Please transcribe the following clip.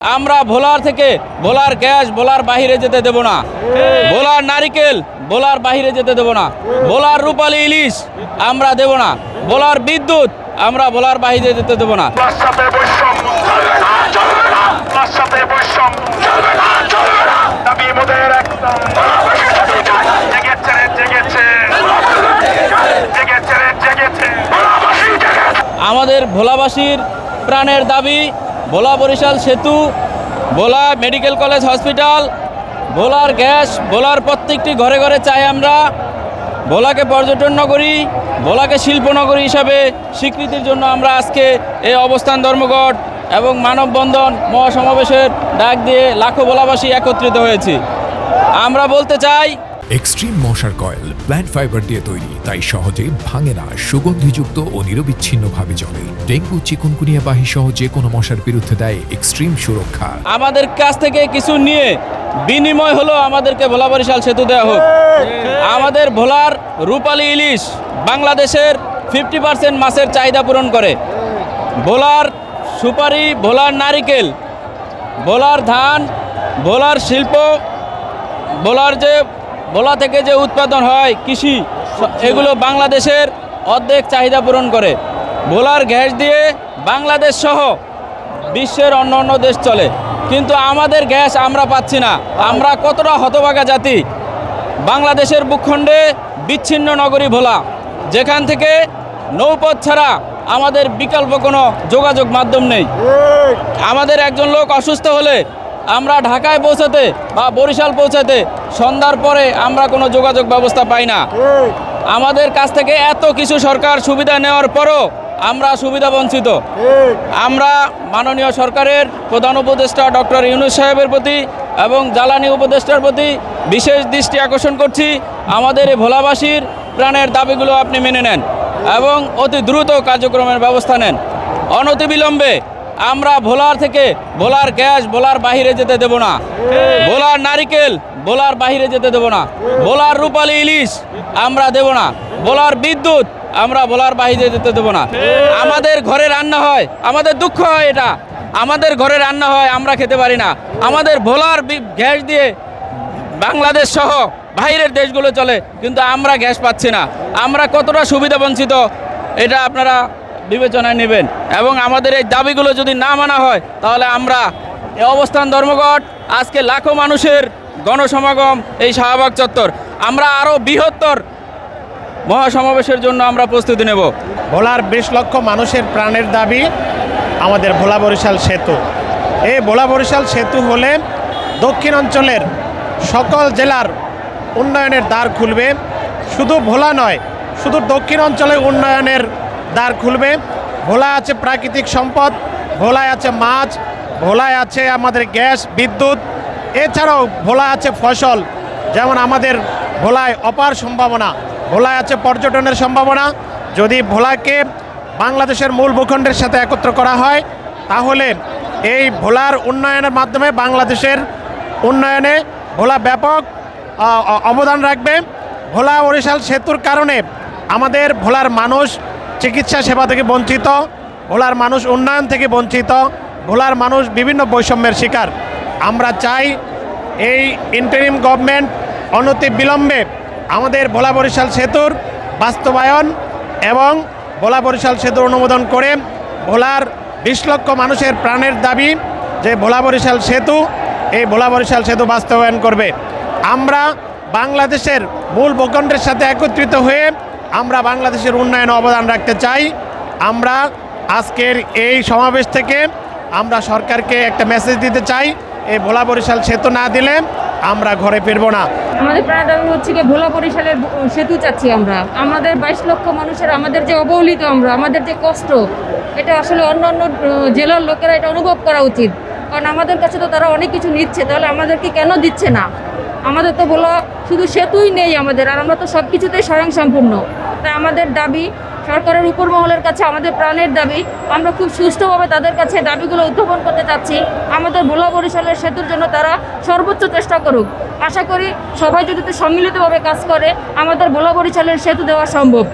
আমরা ভোলার থেকে ভোলার গ্যাস ভোলার বাহিরে যেতে দেব না। ভোলার নারিকেল ভোলার বাহিরে যেতে দেব না। ভোলার রূপালী ইলিশ আমরা দেব না। ভোলার বিদ্যুৎ আমরা ভোলার বাহিরে যেতে দেব না। আমাদের ভোলাবাসীর প্রাণের দাবি ভোলা বরিশাল সেতু, ভোলা মেডিকেল কলেজ হসপিটাল, ভোলার গ্যাস, ভোলার প্রত্যেকটি ঘরে ঘরে চাই আমরা। ভোলাকে পর্যটন নগরী, ভোলাকে শিল্পনগরী হিসাবে স্বীকৃতির জন্য আমরা আজকে এই অবস্থান ধর্মঘট এবং মানববন্ধন মহাসমাবেশের ডাক দিয়ে লাখো ভোলাবাসী একত্রিত হয়েছি। আমরা বলতে চাই, এক্সট্রিম মশার কয়েল প্ল্যান্ট ফাইবার দিয়ে তৈরি, তাই সহজে ভাঙে না, সুগন্ধিযুক্ত ও নিরবিচ্ছিন্নভাবে জ্বলে। ডেঙ্গু, চিকুনগুনিয়া বাহি সহ যে কোনো মশার বিরুদ্ধে দেয় এক্সট্রিম সুরক্ষা। আমাদের কাছ থেকে কিছু নিয়ে বিনিময় হলো আমাদেরকে ভোলা বরিশাল সেতু দেওয়া হোক। আমাদের ভোলার রূপালী ইলিশ বাংলাদেশের 50% মাছের চাহিদা পূরণ করে। ভোলার সুপারি, ভোলার নারিকেল, ভোলার ধান, ভোলার শিল্প, ভোলা থেকে যে উৎপাদন হয় কৃষি, এগুলো বাংলাদেশের অর্ধেক চাহিদা পূরণ করে। ভোলার গ্যাস দিয়ে বাংলাদেশ সহ বিশ্বের অন্য অন্য দেশ চলে, কিন্তু আমাদের গ্যাস আমরা পাচ্ছি না। আমরা কতটা হতভাগা জাতি। বাংলাদেশের ভূখণ্ডে বিচ্ছিন্ন নগরী ভোলা, যেখান থেকে নৌপথ ছাড়া আমাদের বিকল্প কোনো যোগাযোগ মাধ্যম নেই। আমাদের একজন লোক অসুস্থ হলে আমরা ঢাকায় পৌঁছাতে বা বরিশাল পৌঁছাতে সন্ধ্যার পরে আমরা কোনো যোগাযোগ ব্যবস্থা পাই না। আমাদের কাছ থেকে এত কিছু সরকার সুবিধা নেওয়ার পরও আমরা সুবিধা বঞ্চিত। আমরা মাননীয় সরকারের প্রধান উপদেষ্টা ডক্টর ইউনূস সাহেবের প্রতি এবং জ্বালানি উপদেষ্টার প্রতি বিশেষ দৃষ্টি আকর্ষণ করছি। আমাদের এই ভোলাবাসীর প্রাণের দাবিগুলো আপনি মেনে নেন এবং অতি দ্রুত কার্যক্রমের ব্যবস্থা নেন। অনতিবিলম্বে আমরা ভোলার থেকে ভোলার গ্যাস ভোলার বাহিরে যেতে দেব না। ভোলার নারিকেল ভোলার বাহিরে যেতে দেব না। ভোলার রূপালী ইলিশ আমরা দেব না। ভোলার বিদ্যুৎ আমরা ভোলার বাহিরে যেতে দেব না। আমাদের ঘরে রান্না হয়, আমাদের দুঃখ হয়, এটা আমাদের ঘরে রান্না হয়, আমরা খেতে পারি না। আমাদের ভোলার গ্যাস দিয়ে বাংলাদেশ সহ বাইরের দেশগুলো চলে, কিন্তু আমরা গ্যাস পাচ্ছি না। আমরা কতটা সুবিধা বঞ্চিত এটা আপনারা বিবেচনায় নেবেন এবং আমাদের এই দাবিগুলো যদি না মানা হয় তাহলে আমরা এই অবস্থান ধর্মঘট, আজকে লাখো মানুষের গণসমাগম এই শাহবাগ চত্বর, আমরা আরও বৃহত্তর মহাসমাবেশের জন্য আমরা প্রস্তুতি নেব। ভোলার 20 লক্ষ মানুষের প্রাণের দাবি আমাদের ভোলা বরিশাল সেতু। এই ভোলা বরিশাল সেতু হলে দক্ষিণ অঞ্চলের সকল জেলার উন্নয়নের দ্বার খুলবে। শুধু ভোলা নয়, শুধু দক্ষিণ অঞ্চলে উন্নয়নের দ্বার খুলবে। ভোলায় আছে প্রাকৃতিক সম্পদ, ভোলায় আছে মাছ, ভোলায় আছে আমাদের গ্যাস, বিদ্যুৎ, এছাড়াও ভোলায় আছে ফসল। যেমন আমাদের ভোলায় অপার সম্ভাবনা, ভোলায় আছে পর্যটনের সম্ভাবনা। যদি ভোলাকে বাংলাদেশের মূল ভূখণ্ডের সাথে একত্র করা হয় তাহলে এই ভোলার উন্নয়নের মাধ্যমে বাংলাদেশের উন্নয়নে ভোলা ব্যাপক অবদান রাখবে। ভোলা বরিশাল সেতুর কারণে আমাদের ভোলার মানুষ চিকিৎসা সেবা থেকে বঞ্চিত, ভোলার মানুষ উন্নয়ন থেকে বঞ্চিত, ভোলার মানুষ বিভিন্ন বৈষম্যের শিকার। আমরা চাই এই ইন্টারিম গভর্নমেন্ট অনতিবিলম্বে আমাদের ভোলা বরিশাল সেতুর বাস্তবায়ন এবং ভোলা বরিশাল সেতুর অনুমোদন করে ভোলার 20 লক্ষ মানুষের প্রাণের দাবি যে ভোলা বরিশাল সেতু, এই ভোলা বরিশাল সেতু বাস্তবায়ন করবে। আমরা বাংলাদেশের মূল ভূখণ্ডের সাথে একত্রিত হয়ে আমরা বাংলাদেশের উন্নয়নে অবদান রাখতে চাই। আমরা আজকের এই সমাবেশ থেকে আমরা সরকারকে একটা মেসেজ দিতে চাই, এই ভোলা বরিশাল সেতু না দিলে আমরা ঘরে ফিরবো না। আমাদের প্রাণ দাবি হচ্ছে কি ভোলা বরিশালের সেতু চাচ্ছি আমরা। আমাদের 22 লক্ষ মানুষের আমাদের যে অবহেলিত আমাদের যে কষ্ট, এটা আসলে অন্য অন্য জেলার লোকেরা এটা অনুভব করা উচিত। কারণ আমাদের কাছে তো তারা অনেক কিছু নিচ্ছে, তাহলে আমাদেরকে কেন দিচ্ছে না? আমাদের তো ভোলা শুধু সেতুই নেই আমাদের, আর আমরা তো সব কিছুতেই স্বয়ংসম্পূর্ণ। তাই আমাদের দাবি সরকারের উপর মহলের কাছে, আমাদের প্রাণের দাবি, আমরা খুব সুষ্ঠুভাবে তাদের কাছে দাবিগুলো উত্থাপন করতে চাচ্ছি। আমাদের ভোলা বরিশালের সেতুর জন্য তারা সর্বোচ্চ চেষ্টা করুক। আশা করি সবাই যদি সম্মিলিতভাবে কাজ করে আমাদের ভোলা বরিশালের সেতু দেওয়া সম্ভব।